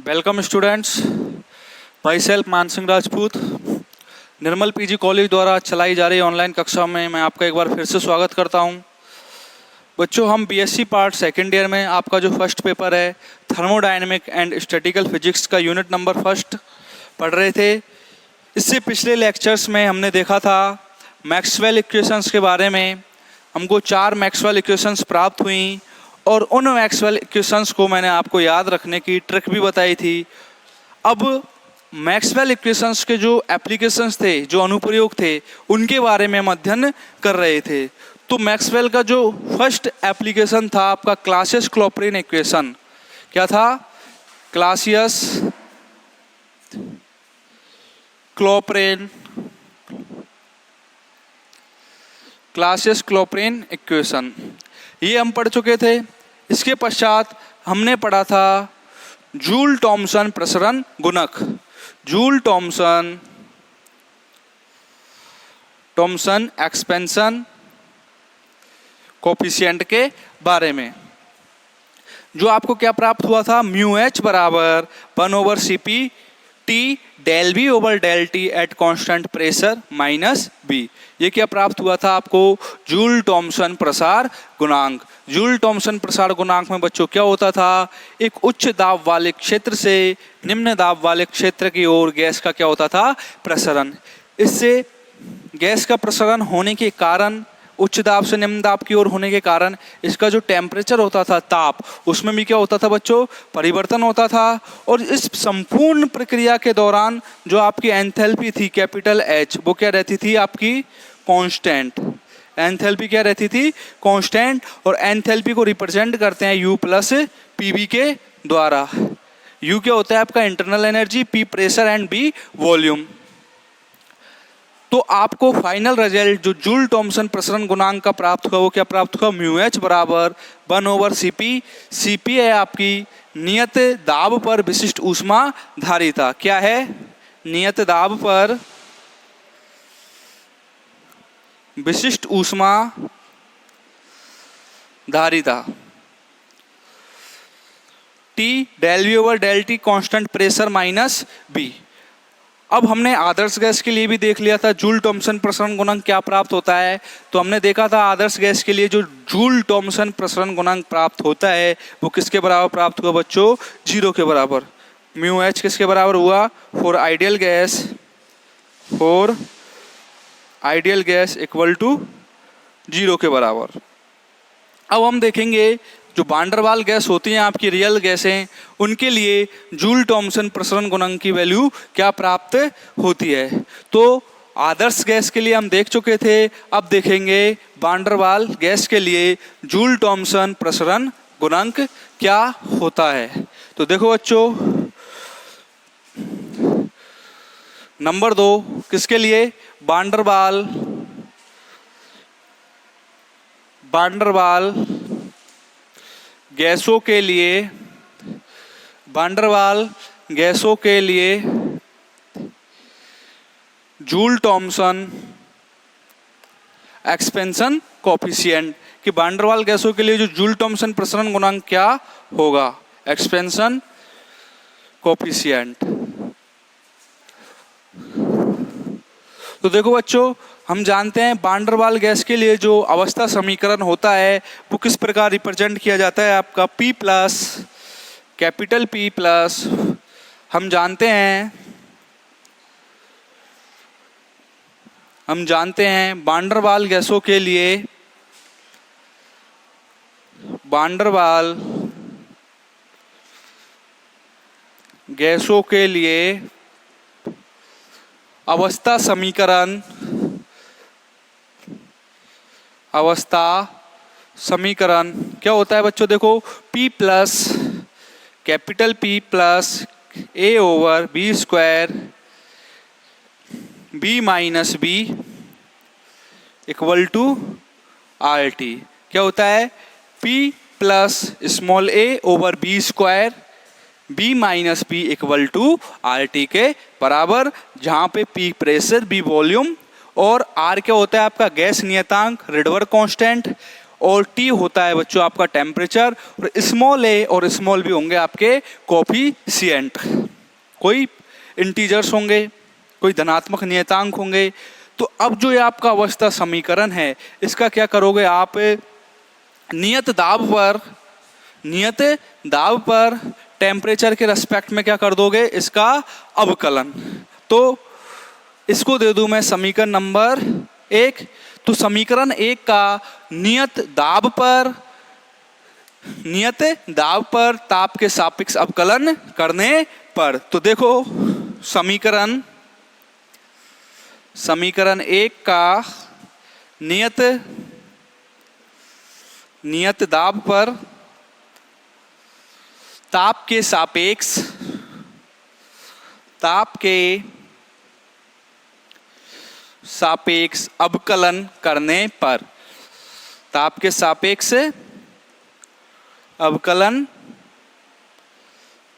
Welcome students, my self Mansingh Rajput. Nirmal PG college द्वारा चलाई जा रही ऑनलाइन कक्षा में मैं आपका एक बार फिर से स्वागत करता हूं। बच्चों, हम बीएससी पार्ट सेकेंड ईयर में आपका जो फर्स्ट पेपर है थर्मोडायनेमिक एंड स्टैटिकल फिजिक्स का यूनिट नंबर फर्स्ट पढ़ रहे थे। इससे पिछले लेक्चर्स में हमने देखा था मैक्सवेल इक्वेशंस के बारे में। हमको 4 मैक्सवेल इक्वेशंस प्राप्त हुई और उन मैक्सवेल इक्वेशंस को मैंने आपको याद रखने की ट्रिक भी बताई थी। अब मैक्सवेल इक्वेशंस के जो एप्लीकेशंस थे, जो अनुप्रयोग थे, उनके बारे में हम अध्ययन कर रहे थे। तो मैक्सवेल का जो फर्स्ट एप्लीकेशन था आपका क्लासियस क्लॉपरेन इक्वेशन। क्या था? क्लासियस क्लॉपरेन इक्वेशन, ये हम पढ़ चुके थे। इसके पश्चात हमने पढ़ा था जूल थॉमसन प्रसरण गुणक, जूल थॉमसन एक्सपेंशन कोफिशिएंट के बारे में, जो आपको क्या प्राप्त हुआ था, म्यू एच बराबर 1/CP T del V over del T at constant pressure minus B. ये क्या प्राप्त हुआ था आपको? जूल थॉमसन प्रसार गुणांक। जूल थॉमसन प्रसार गुणांक में बच्चों क्या होता था? एक उच्च दाब वाले क्षेत्र से निम्न दाब वाले क्षेत्र की ओर गैस का क्या होता था? प्रसरण। इससे गैस का प्रसरण होने के कारण, उच्च दाब से निम्न दाब की ओर होने के कारण इसका जो टेम्परेचर होता था, ताप, उसमें भी क्या होता था बच्चों? परिवर्तन होता था। और इस संपूर्ण प्रक्रिया के दौरान जो आपकी एंथैल्पी थी कैपिटल एच, वो क्या रहती थी आपकी? कांस्टेंट। एंथैल्पी क्या रहती थी? कांस्टेंट। और एंथैल्पी को रिप्रेजेंट करते हैं U प्लस PV के द्वारा। U क्या होता है आपका? Internal energy, P pressure and B volume. तो आपको फाइनल रिजल्ट जो जूल थॉमसन प्रसरण गुणांक का प्राप्त हुआ, वो क्या प्राप्त हुआ? म्यू एच बराबर 1/CP। CP है आपकी नियत दाब पर विशिष्ट ऊष्मा धारिता। क्या है? नियत दाब पर विशिष्ट ऊष्मा धारिता। T del V over del T constant pressure minus B। अब हमने आदर्श गैस के लिए भी देख लिया था जूल थॉमसन प्रसरण गुणांक क्या प्राप्त होता है। तो हमने देखा था आदर्श गैस के लिए जो जूल थॉमसन प्रसरण गुणांक प्राप्त होता है वो किसके बराबर प्राप्त हुआ बच्चों? 0 के बराबर। म्यू एच किसके बराबर हुआ? For ideal gas equal to 0 के बराबर। अब हम देखेंगे जो वांडरवाल गैस होती हैं आपकी रियल गैसें, उनके लिए जूल थॉमसन प्रसरण गुणांक की वैल्यू क्या प्राप्त होती है। तो आदर्श गैस के लिए हम देख चुके थे, अब देखेंगे वांडरवाल गैस के लिए जूल थॉमसन प्रसरण गुणांक क्या होता है। तो देखो बच्चों, नंबर 2 किसके लिए? वांडरवाल गैसों के लिए, वांडरवाल गैसों के लिए जूल थॉमसन एक्सपेंशन कोफिशिएंट, कि वांडरवाल गैसों के लिए जो जूल थॉमसन प्रसरण गुणांक क्या होगा? Expansion coefficient. तो देखो बच्चों, हम जानते हैं वांडरवाल गैस के लिए जो अवस्था समीकरण होता है वो किस प्रकार रिप्रेजेंट किया जाता है आपका? P plus, capital P plus, हम जानते हैं वांडरवाल गैसों के लिए, वांडरवाल गैसों के लिए अवस्था समीकरण क्या होता है बच्चों? देखो, P plus, capital P plus A/B² B minus B equal to RT। क्या होता है? P plus small a/B² B minus B equal to RT के बराबर, जहाँ पे P प्रेशर, B वॉल्यूम और R क्या होता है आपका? गैस नियतांक, रेडवर्क कांस्टेंट, और टी होता है बच्चों आपका टेम्परेचर, और स्मॉल ए और स्मॉल बी होंगे आपके कोफिशिएंट। कोई इंटीजर्स होंगे, कोई धनात्मक नियतांक होंगे। तो अब जो ये आपका अवस्था समीकरण है, इसका क्या करोगे आप, नियत दाब पर टेम्परेचर के रेस्पेक्ट में क्या कर दोगे, इसका अवकलन। तो इसको दे दूं मैं समीकरण नंबर 1। तो समीकरण 1 का नियत दाब पर ताप के सापेक्ष अवकलन करने पर, तो देखो समीकरण 1 का नियत दाब पर ताप के सापेक्ष अवकलन करने पर, ताप के सापेक्ष अवकलन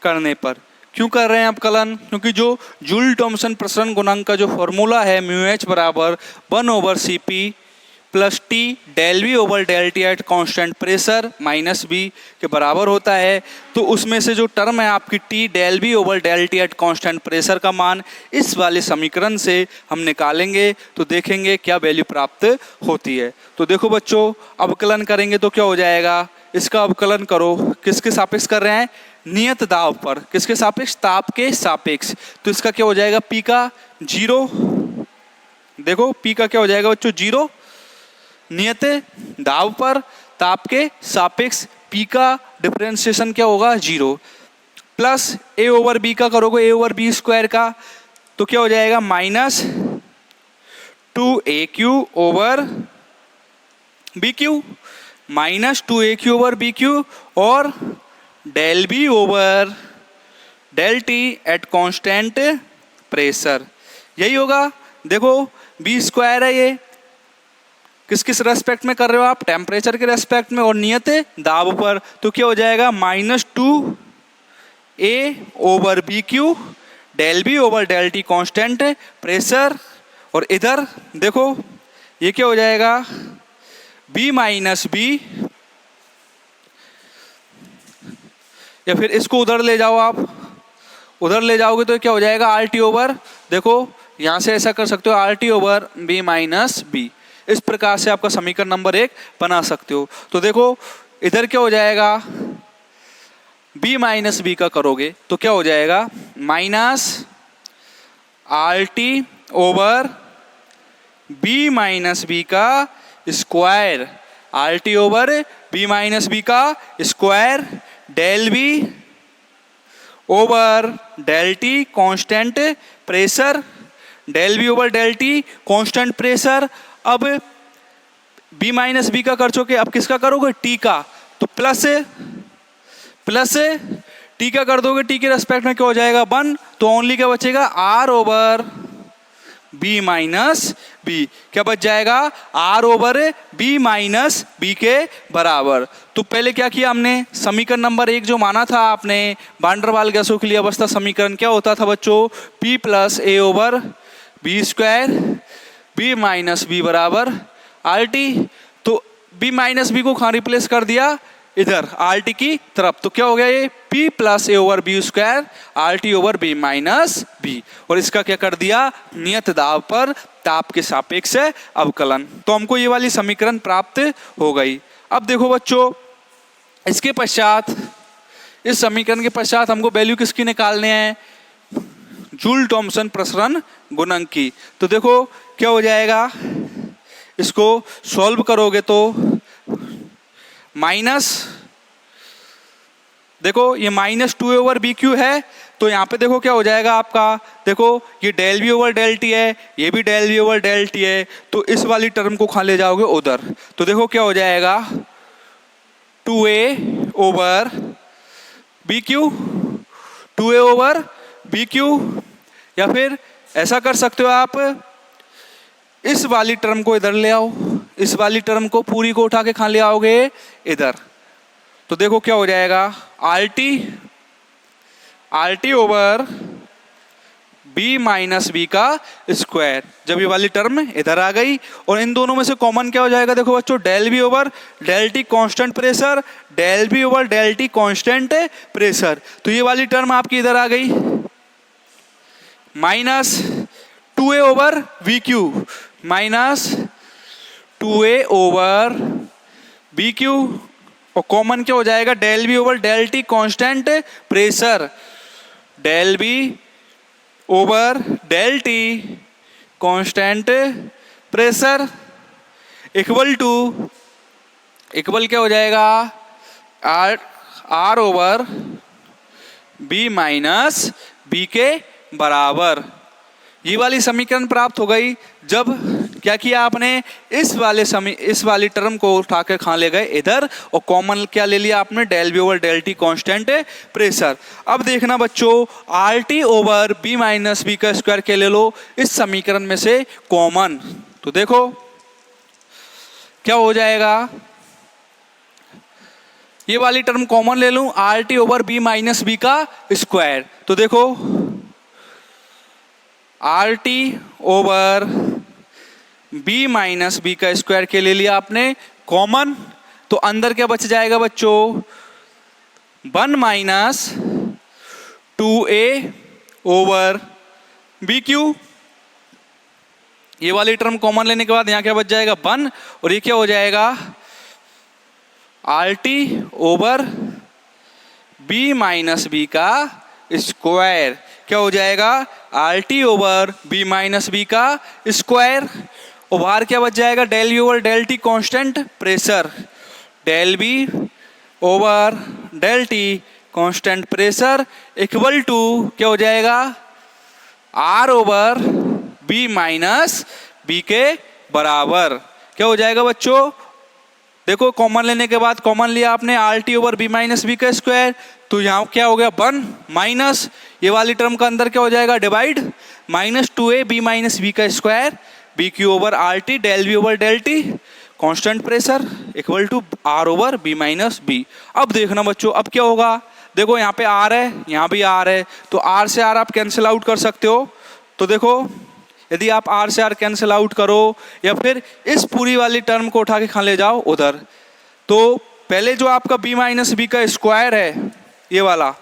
करने पर क्यों कर रहे हैं अवकलन, क्योंकि जो जूल थॉमसन प्रसरण गुणांक का जो फॉर्मूला है μh बराबर 1/Cp plus T del V over del T at constant pressure minus B के बराबर होता है। तो उसमें से जो टर्म है आपकी T del V over del T at constant pressure का मान इस वाले समीकरण से हम निकालेंगे, तो देखेंगे क्या वैल्यू प्राप्त होती है। तो देखो बच्चों, अवकलन करेंगे तो क्या हो जाएगा, इसका अवकलन करो, किसके सापेक्ष कर रहे हैं, नियत दाब पर, किसके सापेक्ष, ताप के सापेक्ष। तो इसका क्या हो जाएगा, पी का 0, देखो पी का क्या हो जाएगा बच्चों 0, नियत दाब पर ताप के सापेक्ष पी का डिफरेंशिएशन क्या होगा 0, प्लस ए ओवर बी का करोगे ए ओवर बी स्क्वायर का, तो क्या हो जाएगा minus 2AQ over BQ, minus 2AQ over BQ और del B over del T at constant pressure, यही होगा। देखो बी स्क्वायर है, ये किस रेस्पेक्ट में कर रहे हो आप, टेम्परेचर के रेस्पेक्ट में और नियत दाब पर, तो क्या हो जाएगा -2A over BQ del B over del T constant pressure, और इधर देखो ये क्या हो जाएगा B माइनस बी, या फिर इसको उधर ले जाओ आप, उधर ले जाओगे तो क्या हो जाएगा RT ओवर, देखो यहां से ऐसा कर सकते हो RT over B minus B, इस प्रकार से आपका समीकरण नंबर 1 बना सकते हो। तो देखो इधर क्या हो जाएगा, B माइनस बी का करोगे तो क्या हो जाएगा minus RT over B minus B का square, RT over B minus B का square del B over del T constant pressure, del B over del T constant pressure. अब B माइनस बी का कर चुके, अब किसका करोगे टी का, तो प्लस टी का कर दोगे, टी के रेस्पेक्ट में क्या हो जाएगा 1, तो ओनली क्या बचेगा R over B minus B, क्या बच जाएगा R over B minus B के बराबर। तो पहले क्या किया हमने, समीकरण नंबर 1 जो माना था आपने वान डर वाल गैसों के लिए अवस्था समीकरण क्या होता था बच्चों, P plus A over B square B minus B बराबर RT। तो B माइनस बी को कहाँ रिप्लेस कर दिया, इधर RT की तरफ, तो क्या हो गया ये P plus A over B square RT over B minus B, और इसका क्या कर दिया नियत दाब पर ताप के सापेक्ष अवकलन। तो हमको ये वाली समीकरण प्राप्त हो गई। अब देखो बच्चों, इसके पश्चात, इस समीकरण के पश्चात हमको वैल्यू किसकी निकालने हैं, जूल थॉमसन प्रसरण गुणांक की। तो देखो क्या हो जाएगा, इसको सॉल्व करोगे तो माइनस, देखो ये -2A ओवर BQ है, तो यहाँ पे देखो क्या हो जाएगा आपका, देखो ये del B over del T है, ये भी del B over del T है, तो इस वाली टर्म को कहाँ ले जाओगे उधर, तो देखो क्या हो जाएगा 2A over BQ, 2A over BQ, या फिर ऐसा कर सकते हो आप, इस वाली टर्म को इधर ले आओ, इस वाली टर्म को पूरी को उठा के कहाँ ले आओगे इधर, तो देखो क्या हो जाएगा RT over B minus B का स्क्वायर। जब ये वाली टर्म इधर आ गई और इन दोनों में से कॉमन क्या हो जाएगा, देखो बच्चों, del B over del T constant pressure, del B over del T constant pressure. तो ये वाली टर्म आपकी इधर आ गई, minus 2a over V Q, minus 2a over B Q, और कॉमन क्या हो जाएगा, del B over del T constant pressure, del B over del T constant pressure equal to, equal क्या हो जाएगा, R over B minus B के बराबर। ये वाली समीकरण प्राप्त हो गई। जब क्या किया आपने, इस वाली टर्म को उठा के खा ले गए इधर, और कॉमन क्या ले लिया आपने, del B over del T constant pressure. अब देखना बच्चों, R T over B minus B का स्क्वायर के ले लो इस समीकरण में से कॉमन। तो देखो क्या हो जाएगा, ये वाली टर्म कॉमन ले लूं, R T over B minus B का स्क्वायर। तो देखो R T over B minus B का स्क्वायर के ले लिया आपने कॉमन। तो अंदर क्या बच जाएगा बच्चों, 1 minus 2a over B Q. ये वाली टर्म कॉमन लेने के बाद यहां क्या बच जाएगा, 1, और ये क्या हो जाएगा, R T over B minus B का स्क्वायर। क्या हो जाएगा, R T over B minus B का स्क्वायर, और बाहर क्या बच जाएगा, del B over del T constant pressure, del B over del T constant pressure equal to क्या हो जाएगा, R over B minus B के बराबर। क्या हो जाएगा बच्चों, देखो कॉमन लेने के बाद कॉमन लिया आपने R T over B minus B का स्क्वायर, तो यहाँ क्या हो गया, 1 माइनस ये वाली टर्म का अंदर क्या हो जाएगा, divide, minus 2a B minus B का square B Q over R T del B over del T constant pressure equal to R over B minus B. अब देखना बच्चों, अब क्या होगा, देखो यहाँ पे आर है, यहाँ भी आर है, तो आर से आर आप कैंसिल आउट कर सकते हो। तो देखो यदि आप आर से आर कैंसिल आउट करो, या फिर इस पूरी वाली टर्म को उठा के खा ले जाओ उधर, तो पहले जो आपका b माइनस बी का स्क्वायर है ये वाला,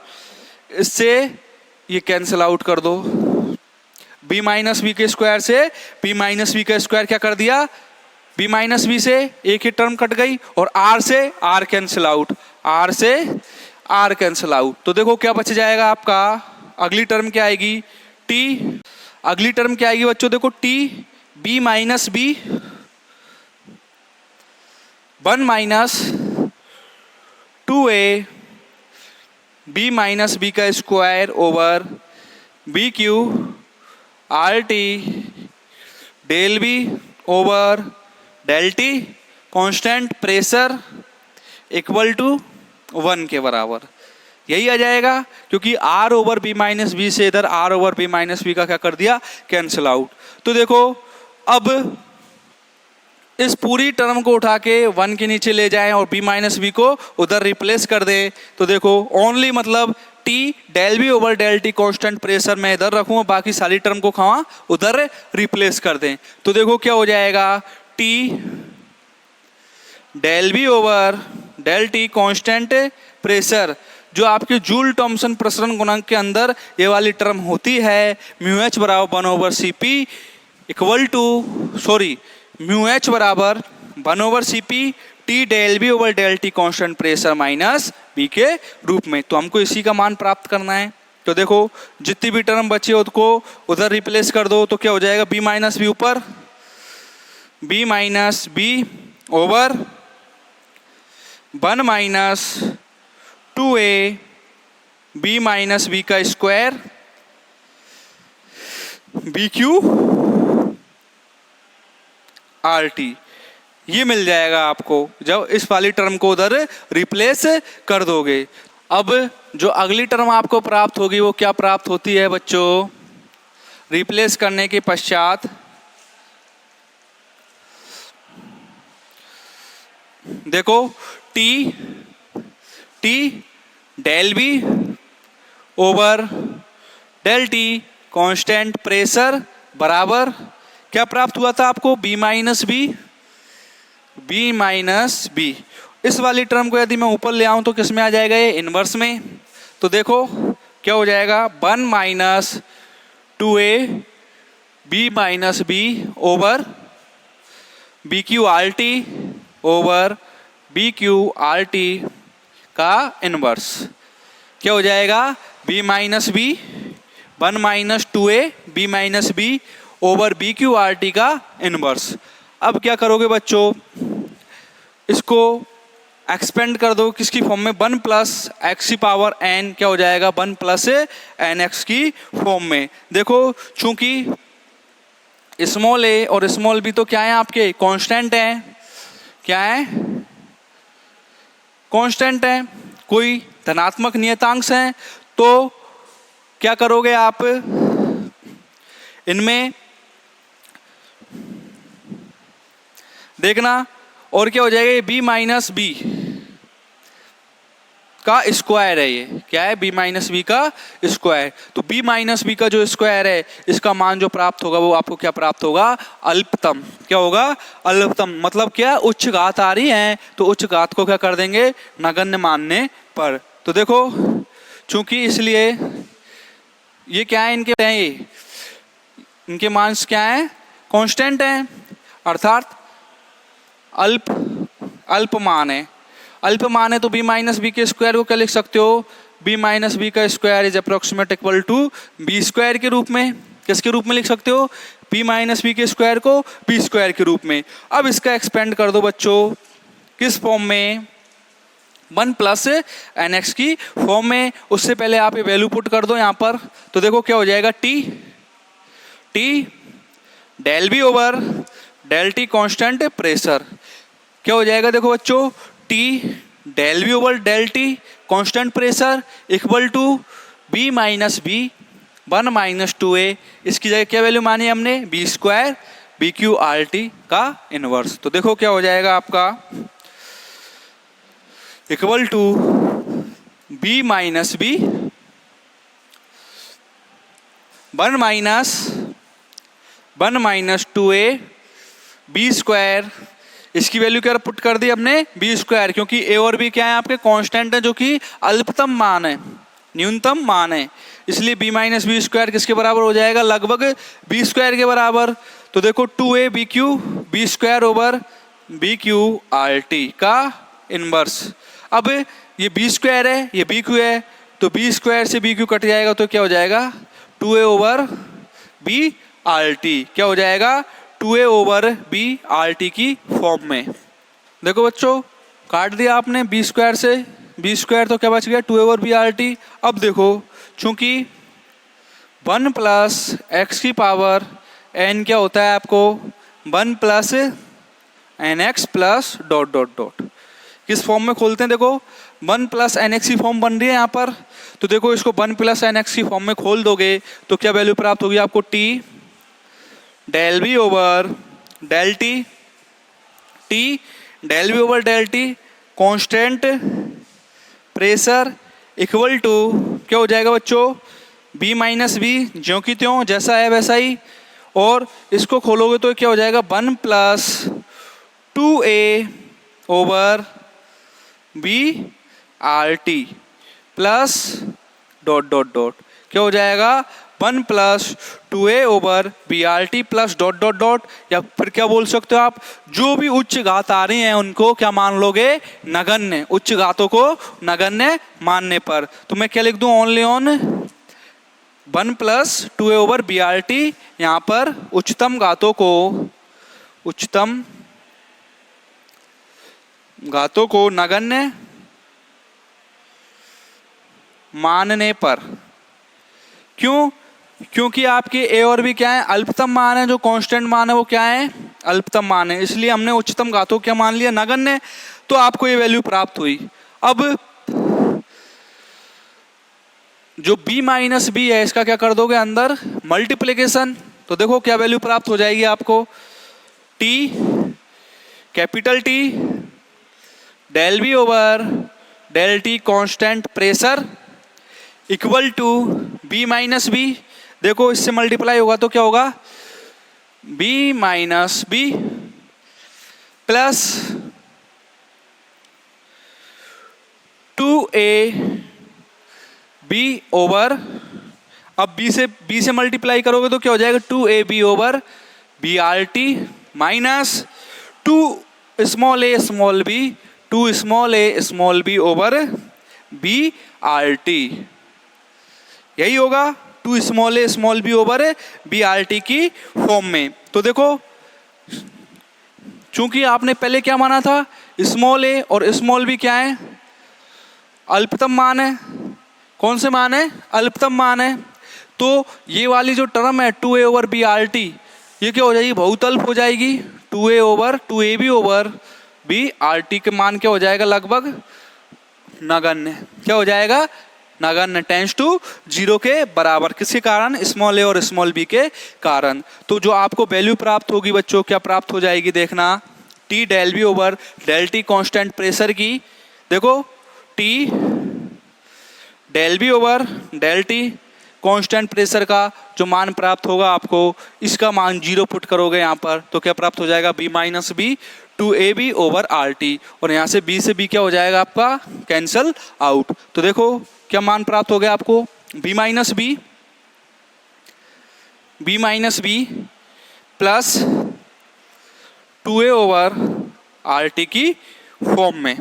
इससे ये कैंसिल आउट कर दो। b माइनस बी के स्क्वायर से b माइनस बी का स्क्वायर क्या कर दिया, b माइनस बी से एक ही टर्म कट गई, और r से r कैंसिल आउट, r से r कैंसिल आउट। तो देखो क्या बच जाएगा आपका, अगली टर्म क्या आएगी, t, अगली टर्म क्या आएगी बच्चों, देखो t b minus B 1 minus 2a b minus B का square over B Q R T del B over del T constant pressure equal to 1 के बराबर। यही आ जाएगा, क्योंकि r over B minus B से इधर r over B minus B का क्या कर दिया, कैंसिल आउट। तो देखो अब इस पूरी टर्म को उठा के 1 के नीचे ले जाएं और b माइनस बी को उधर रिप्लेस कर दें, तो देखो ओनली मतलब t del B over del T constant pressure मैं इधर रखूँ, बाकी सारी टर्म को खावा उधर रिप्लेस कर दें। तो देखो क्या हो जाएगा, t del B over del T constant pressure, जो आपके जूल थॉमसन प्रसरण गुणांक के अंदर ये वाली टर्म होती है, म्यू एच बराबर 1 over C P equal to, sorry, mu H बराबर 1 over C P T del B over del T constant pressure minus B के रूप में। तो हमको इसी का मान प्राप्त करना है। तो देखो जितनी भी टर्म बची है उसको उधर रिप्लेस कर दो, तो क्या हो जाएगा, बी माइनस बी ऊपर, B minus B over 1 minus 2a b minus B का square B Q R T, ये मिल जाएगा आपको जब इस वाली टर्म को उधर रिप्लेस कर दोगे। अब जो अगली टर्म आपको प्राप्त होगी वो क्या प्राप्त होती है बच्चों, रिप्लेस करने के पश्चात देखो T del B over del T constant pressure बराबर क्या प्राप्त हुआ था आपको, बी माइनस बी। इस वाली टर्म को यदि मैं ऊपर ले आऊं तो किस में आ जाएगा, ये इनवर्स में। तो देखो क्या हो जाएगा, 1 minus 2a B minus B over B Q R T over B Q R T का इनवर्स क्या हो जाएगा, b minus B 1 minus 2a B minus B over B Q R T का इनवर्स। अब क्या करोगे बच्चों, इसको एक्सपेंड कर दो किसकी फॉर्म में, 1 प्लस एक्स की पावर n क्या हो जाएगा, 1 प्लस एन एक्स की फॉर्म में। देखो चूंकि स्मॉल a और स्मॉल b तो क्या है आपके, कांस्टेंट हैं, क्या है, कांस्टेंट है, कोई धनात्मक नियतांक हैं, तो क्या करोगे आप, इनमें देखना, और क्या हो जाएगा, ये b माइनस बी का स्क्वायर है, ये क्या है, b माइनस बी का स्क्वायर। तो b माइनस बी का जो स्क्वायर है इसका मान जो प्राप्त होगा वो आपको क्या प्राप्त होगा, अल्पतम। क्या होगा, अल्पतम। मतलब क्या, उच्च घात आ रही है तो उच्च घात को क्या कर देंगे, नगण्य मानने पर। तो देखो चूंकि इसलिए ये क्या है, इनके हैं, ये इनके मान क्या है, कांस्टेंट है, अर्थात अल्प मान है। अल्प मान है तो b माइनस बी के स्क्वायर को क्या लिख सकते हो, b माइनस बी का square is approximate equal to B square के रूप में। किसके रूप में लिख सकते हो, b माइनस बी के स्क्वायर को b स्क्वायर के रूप में। अब इसका एक्सपेंड कर दो बच्चों किस फॉर्म में, 1 प्लस एन एक्स की फॉर्म में। उससे पहले आप ये वैल्यू पुट कर दो यहाँ पर, तो देखो क्या हो जाएगा, T del B over del T constant pressure क्या हो जाएगा, देखो बच्चों, T del B over del T constant pressure equal to B minus B 1 minus 2a, इसकी जगह क्या वैल्यू मानी हमने, B square B Q R T का इनवर्स। तो देखो क्या हो जाएगा आपका, equal to b minus B 1 minus 2a B square, इसकी वैल्यू क्या पुट कर दी हमने, बी स्क्वायर, क्योंकि a और b क्या है आपके, कांस्टेंट है जो कि अल्पतम मान है, न्यूनतम मान है, इसलिए b माइनस बी स्क्वायर किसके बराबर हो जाएगा, लगभग बी स्क्वायर के बराबर। तो देखो 2a B Q B square over B Q R T का इनवर्स। अब ये बी स्क्वायर है, ये बी क्यू है, तो बी स्क्वायर से बी क्यू कट जाएगा तो क्या हो जाएगा, 2a over B R T क्या हो जाएगा, 2a over B R T की फॉर्म में। देखो बच्चों काट दिया आपने बी स्क्वायर से बी स्क्वायर, तो क्या बच गया, 2a over B R T. अब देखो चूंकि 1 प्लस एक्स की पावर n क्या होता है आपको, 1 plus N X plus dot dot dot, किस फॉर्म में खोलते हैं, देखो 1 प्लस एन एक्स की फॉर्म बन रही है यहाँ पर। तो देखो इसको 1 प्लस एन एक्स की फॉर्म में खोल दोगे तो क्या वैल्यू प्राप्त होगी आपको, T del B over del T, T del B over del T constant pressure equal to क्या हो जाएगा बच्चों, b माइनस बी ज्यों की त्यों जैसा है वैसा ही, और इसको खोलोगे तो क्या हो जाएगा, 1 plus 2a over B R T plus dot dot dot क्या हो जाएगा, 1 plus 2a over B R T plus dot dot dot, या फिर क्या बोल सकते हो आप, जो भी उच्च घात आ रही हैं उनको क्या मान लोगे, नगण्य, उच्च घातों को नगण्य मानने पर। तो मैं क्या लिख दूं, only on 1 plus 2a over B R T, यहाँ पर उच्चतम घातों को नगण्य मानने पर। क्यों, क्योंकि आपके a और b क्या है, अल्पतम मान है, जो कांस्टेंट मान है वो क्या है, अल्पतम मान है, इसलिए हमने उच्चतम घातों क्या मान लिया, नगण्य। तो आपको ये वैल्यू प्राप्त हुई। अब जो b माइनस बी है इसका क्या कर दोगे अंदर, मल्टीप्लीकेशन। तो देखो क्या वैल्यू प्राप्त हो जाएगी आपको, t capital T del B over del T constant pressure equal to b minus B, देखो इससे मल्टीप्लाई होगा तो क्या होगा, B minus B plus 2a B over, अब बी से मल्टीप्लाई करोगे तो क्या हो जाएगा, 2ab over B R T minus 2 small A small B, 2 small A small B over B R T, यही होगा 2 small A small B over B R T की फॉर्म में। तो देखो चूंकि आपने पहले क्या माना था, स्मॉल ए और स्मॉल बी क्या है, अल्पतम मान है। कौन से मान है, अल्पतम मान है। तो ये वाली जो टर्म है 2a over B R T, ये क्या हो जाएगी, बहुतल्प हो जाएगी। 2a over 2ab over B R T के मान क्या हो जाएगा, लगभग नगण्य। क्या हो जाएगा, नगण्य, टेंस टू 0 के बराबर। किसके कारण, स्मॉल ए और स्मॉल बी के कारण। तो जो आपको वैल्यू प्राप्त होगी बच्चों, क्या प्राप्त हो जाएगी, देखना, T del B over del T constant pressure की, देखो T del B over del T constant pressure का जो मान प्राप्त होगा आपको, इसका मान 0 पुट करोगे यहाँ पर तो क्या प्राप्त हो जाएगा, B minus B 2ab over R T, और यहाँ से b क्या हो जाएगा आपका, कैंसल आउट। तो देखो क्या मान प्राप्त हो गया आपको, b minus B plus 2a over R T की फॉर्म में।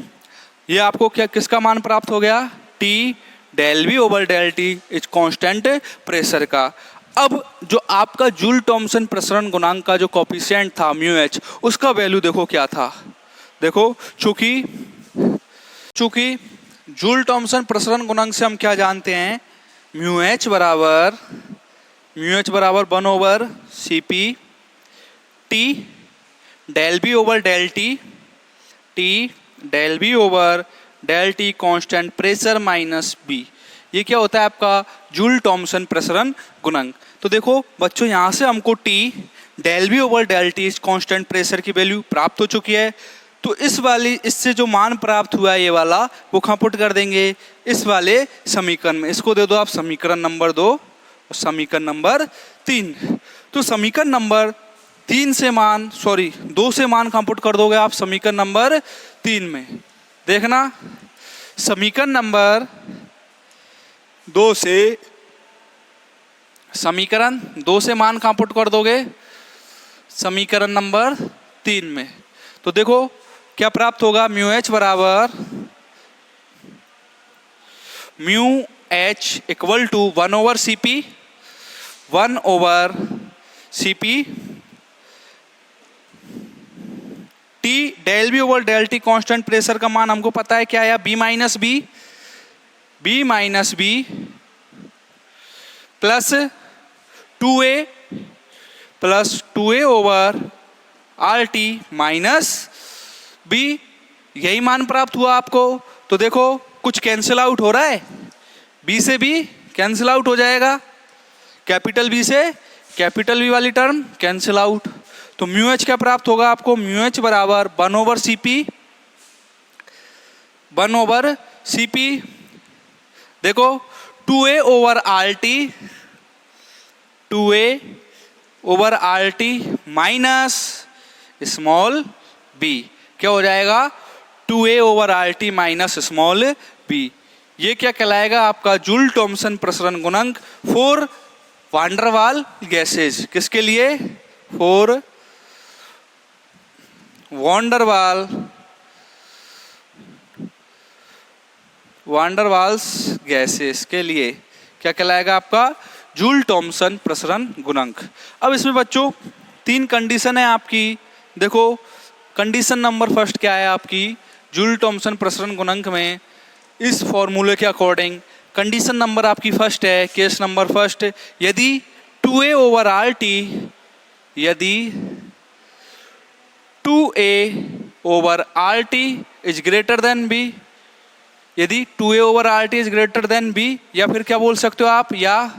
ये आपको क्या, किसका मान प्राप्त हो गया, T del B over del T is constant pressure का। अब जो आपका जूल थॉमसन प्रसरण गुणांक का जो कोफिशिएंट था म्यू एच, उसका वैल्यू देखो क्या था। देखो चूंकि जूल थॉमसन प्रसरण गुणांक से हम क्या जानते हैं, म्यू एच बराबर 1 over C P T del B over del T, T del B over del T constant pressure minus B. ये क्या होता है आपका जूल थॉमसन प्रसरण गुणांक। तो देखो बच्चों यहाँ से हमको T del B over del T constant pressure की वैल्यू प्राप्त हो चुकी है। तो इससे जो मान प्राप्त हुआ है ये वाला, वो कहाँ पुट कर देंगे, इस वाले समीकरण में। इसको दे दो आप समीकरण नंबर 2 और समीकरण नंबर 3। तो समीकरण नंबर 2 से मान कहाँ पुट कर दोगे आप, समीकरण नंबर 3 में। देखना समीकरण नंबर 2 से मान कहाँ पुट कर दोगे, समीकरण नंबर 3 में। तो देखो क्या प्राप्त होगा, म्यू एच बराबर mu H equal to 1 over C P T del B over del T constant pressure का मान हमको पता है क्या है, B minus B plus 2a over R T minus B, यही मान प्राप्त हुआ आपको। तो देखो कुछ कैंसिल आउट हो रहा है, बी से बी कैंसिल आउट हो जाएगा, कैपिटल बी से कैपिटल बी वाली टर्म कैंसिल आउट। तो म्यू एच क्या प्राप्त होगा आपको, म्यू एच बराबर 1 ओवर सी पी देखो 2a over R T minus small B, क्या हो जाएगा, 2a over R T minus small B. ये क्या कहलाएगा आपका जूल थॉमसन प्रसरण गुणांक फॉर वान डर वाल गैसेज। किसके लिए, फॉर वान डर वाल्स गैसेस के लिए क्या कहलाएगा आपका जूल थॉमसन प्रसरण गुणांक। अब इसमें बच्चों 3 कंडीशन है आपकी। देखो कंडीशन नंबर फर्स्ट क्या है आपकी, जूल थॉमसन प्रसरण गुणांक में इस फॉर्मूले के अकॉर्डिंग कंडीशन नंबर आपकी फर्स्ट है, केस नंबर फर्स्ट, यदि 2a ओवर आर टी, यदि 2a over R T is greater than B, यदि 2a over R T is greater than B, या फिर क्या बोल सकते हो आप, या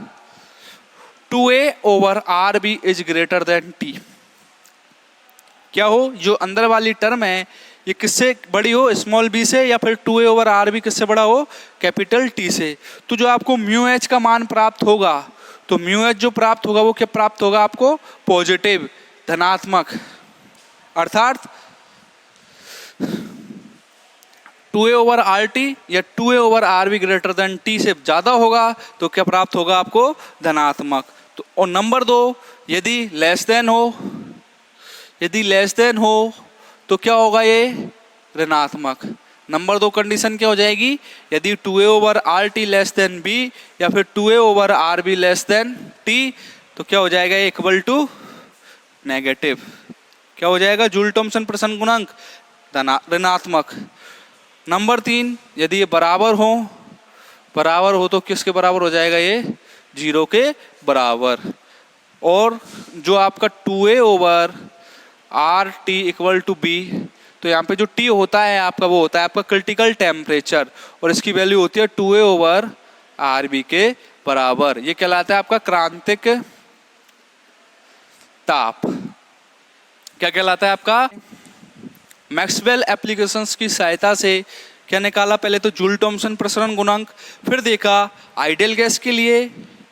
2a over R B is greater than T. क्या हो, जो अंदर वाली टर्म है ये किससे बड़ी हो, स्मॉल बी से, या फिर 2a ओवर आर बी किससे बड़ा हो, कैपिटल टी से। तो जो आपको म्यू एच का मान प्राप्त होगा तो म्यू एच जो प्राप्त होगा वो क्या प्राप्त होगा आपको, पॉजिटिव, धनात्मक, अर्थात 2a ओवर आर टी या 2a over R be greater than T से ज़्यादा होगा तो क्या प्राप्त होगा आपको, धनात्मक। तो और नंबर 2, यदि लेस देन हो तो क्या होगा, ये ऋणात्मक। नंबर 2 कंडीशन क्या हो जाएगी, यदि 2a over R T less than B या फिर 2a over R B less than T तो क्या हो जाएगा, इक्वल टू नेगेटिव। क्या हो जाएगा, जूल थॉमसन प्रसरण गुणांक ऋणात्मक। नंबर 3, यदि ये बराबर हो तो किसके बराबर हो जाएगा, ये 0 के बराबर। और जो आपका 2a over R T equal to B, तो यहाँ पे जो T होता है आपका, वो होता है आपका क्रिटिकल टेम्परेचर, और इसकी वैल्यू होती है 2a ओवर आर बी के बराबर। ये कहलाता है आपका क्रांतिक ताप। क्या कहलाता है आपका, मैक्सवेल एप्लीकेशंस की सहायता से क्या निकाला, पहले तो जूल थॉमसन प्रसरण गुणांक, फिर देखा आइडियल गैस के लिए,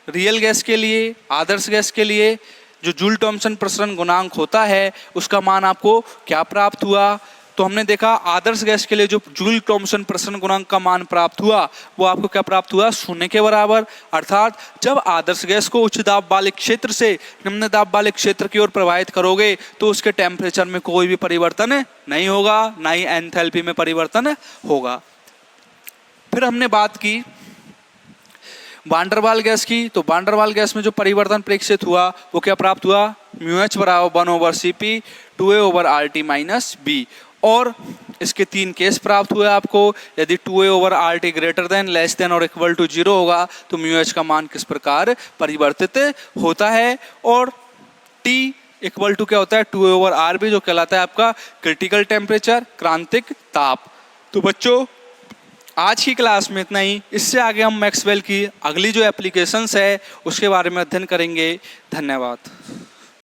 रियल गैस के लिए, आदर्श गैस के लिए जो जूल थॉमसन प्रसरण गुणांक होता है उसका मान आपको क्या प्राप्त हुआ। तो हमने देखा आदर्श गैस के लिए जो जूल थॉमसन प्रसरण गुणांक का मान प्राप्त हुआ वो आपको क्या प्राप्त हुआ, 0 के बराबर। अर्थात जब आदर्श गैस को उच्च दाब वाले क्षेत्र से निम्न दाब वाले क्षेत्र की ओर प्रवाहित करोगे तो उसके टेम्परेचर में कोई भी परिवर्तन नहीं होगा, ना ही एंथैल्पी में परिवर्तन होगा। फिर हमने बात की वान डेर वाल गैस की। तो वान डेर वाल गैस में जो परिवर्तन प्रेक्षित हुआ वो क्या प्राप्त हुआ, म्यू एच बराबर 1 over C P 2a over R T minus B. और इसके 3 केस प्राप्त हुए आपको, यदि 2a over R T greater than, less than और इक्वल टू 0 होगा तो म्यू एच का मान किस प्रकार परिवर्तित होता है। और T इक्वल टू क्या होता है, 2a ओवर आर बी, जो कहलाता है आपका क्रिटिकल टेम्परेचर, क्रांतिक ताप। तो बच्चों आज की क्लास में इतना ही। इससे आगे हम मैक्सवेल की अगली जो एप्लीकेशंस है उसके बारे में अध्ययन करेंगे। धन्यवाद।